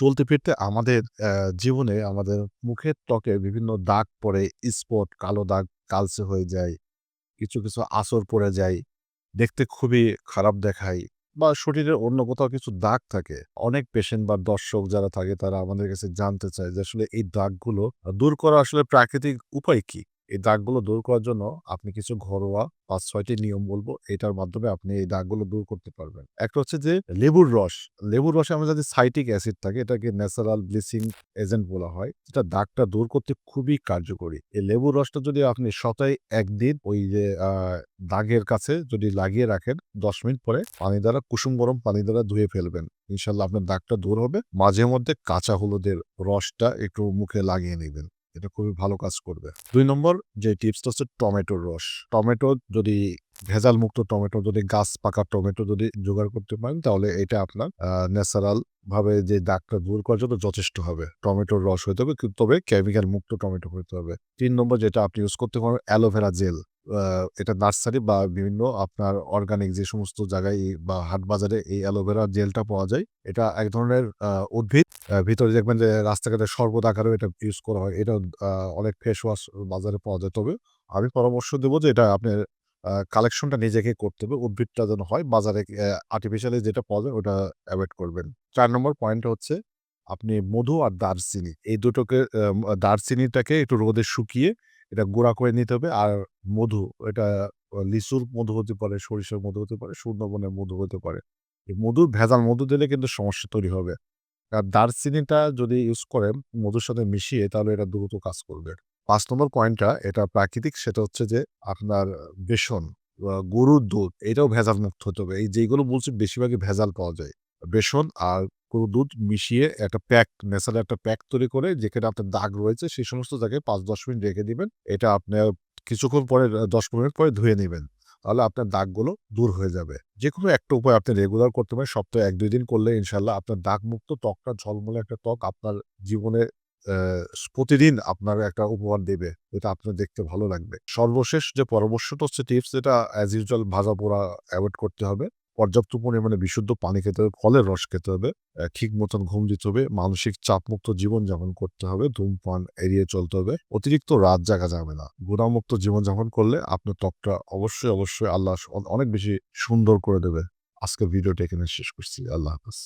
চলতে ফিরতে আমাদের জীবনে আমাদের মুখের ত্বকে বিভিন্ন দাগ পড়ে, স্পট, কালো দাগ কালচে হয়ে যায়। কিছু আঁচড় পড়ে যায়। দেখতে খুবই খারাপ দেখায় বা শরীরের অন্য কোথাও কিছু দাগ থাকে। অনেক পেশেন্ট বা দর্শক যারা থাকে তারা আমাদের কাছে জানতে চায় যে আসলে এই দাগগুলো দূর করা আসলে প্রাকৃতিক উপায় কি? এই দাগগুলো দূর করার জন্য আপনি কিছু ঘরোয়া ৫-৬ টি নিয়ম বলবো। এটার মাধ্যমে আপনি এই দাগগুলো দূর করতে পারবেন। একটা হচ্ছে যে লেবুর রস। লেবুর রসে আমরা যদি সাইট্রিক অ্যাসিড থাকে এটাকে ন্যাচারাল ব্লিচিং এজেন্ট বলা হয়। যেটা দাগটা দূর করতে খুবই কার্যকরী। এই লেবুর রসটা যদি আপনি সপ্তাহে ১ দিন ওই যে দাগের কাছে যদি লাগিয়ে রাখেন ১০ মিনিট পরে পানি দ্বারা কুসুম গরম পানি দ্বারা ধুয়ে ফেলবেন। ইনশাআল্লাহ আপনার দাগটা দূর হবে। মাঝে মধ্যে কাঁচা হলুদের রসটা একটু মুখে লাগিয়ে নিবেন। এটা খুবই ভালো কাজ করবে। ২ নম্বর যে টিপসটা হচ্ছে টমেটোর রস। টমেটো যদি ভেজাল মুক্ত টমেটো যদি গাছ পাকা টমেটো যদি জোগাড় করতে পারেন তাহলে এটা আপনার ন্যাচারাল ভাবে যে দাগটা দূর করার জন্য যথেষ্ট হবে। টমেটোর রস হইতে হবে তবে কেমিক্যাল মুক্ত টমেটো হইতে হবে। ৩ নম্বর যেটা আপনি ইউজ করতে পারেন অ্যালোভেরা জেল। এটা নার্সারি বা বিভিন্ন আপনার অর্গানিক যে সমস্ত জায়গায় বা হাট বাজারে এই অ্যালোভেরা জেলটা পাওয়া যায়। এটা এক ধরনের উদ্ভিদ। ভিতরে দেখবেন যে রাস্তাঘাটে শরবত আকারেও এটা ইউজ করা হয়। এটাও আ অনেক ফেস ওয়াশ বাজারে পাওয়া যায়। তবে আমি পরামর্শ দেব যে এটা আপনার কালেকশনটা নিজেকে করতে হবে। উদ্ভিদটা যেন হয় বাজারে আর্টিফিশিয়ালি যেটা পাওয়া যায় ওটা এভয়েড করবেন। ৪ নম্বর পয়েন্ট হচ্ছে আপনি মধু আর দারচিনি এই দুটোকে দারচিনিটাকে একটু রোদে শুকিয়ে এটা গুঁড়া করে নিতে হবে। আর মধু এটা লিচুর মধু হতে পারে, সরিষার মধু হতে পারে, সুন্দরবনের মধু হতে পারে। এই মধু ভেজাল মধু দিলে কিন্তু সমস্যা তৈরি হবে। আর দারচিনিটা যদি ইউজ করেন মধুর সাথে মিশিয়ে তাহলে এটা দ্রুত কাজ করবে। ৫ নম্বর পয়েন্টটা এটা প্রাকৃতিক সেটা হচ্ছে যে আপনার বেসন, গরুর দুধ এটাও ভেজাল মুক্ত হতে হবে। এই যেগুলো বলছি বেশিরভাগই ভেজাল পাওয়া যায়। বেসন আর গরুর দুধ মিশিয়ে একটা প্যাক ন্যাচারাল একটা প্যাক তৈরি করে যেখানে আপনার দাগ রয়েছে সেই সমস্ত জায়গায় ৫-১০ মিনিট রেখে দিবেন। এটা আপনার কিছুক্ষণ পরে ১০-১৫ মিনিট পরে ধুয়ে নিবেন। তাহলে আপনার দাগগুলো দূর হয়ে যাবে। যেকোনো একটা উপায় আপনি রেগুলার করতে পারেন। সপ্তাহে ১-২ দিন করলে ইনশাআল্লাহ আপনার দাগমুক্ত ত্বকটা ঝলমলে একটা ত্বক আপনার জীবনে অ্যা প্রতিদিন আপনার একটা উপহার দেবে। এটা আপনার দেখতে ভালো লাগবে। সর্বশেষ যে পরামর্শটা হচ্ছে টিপস যেটা অ্যাজ ইউজুয়াল ভাজা-পোড়া এভয়েড করতে হবে। পর্যাপ্ত পরিমাণে বিশুদ্ধ পানি খেতে হবে, ফলের রস খেতে হবে, ঠিক মতন ঘুম দিতে হবে, মানসিক চাপমুক্ত জীবনযাপন করতে হবে, ধূমপান এড়িয়ে চলতে হবে। অতিরিক্ত রাত জাগা যাবে না। গুণামুক্ত জীবনযাপন করলে আপনার ত্বকটা অবশ্যই আল্লাহ অনেক বেশি সুন্দর করে দেবে। আজকের ভিডিওটা এখানে শেষ করছি। আল্লাহ হাফেজ।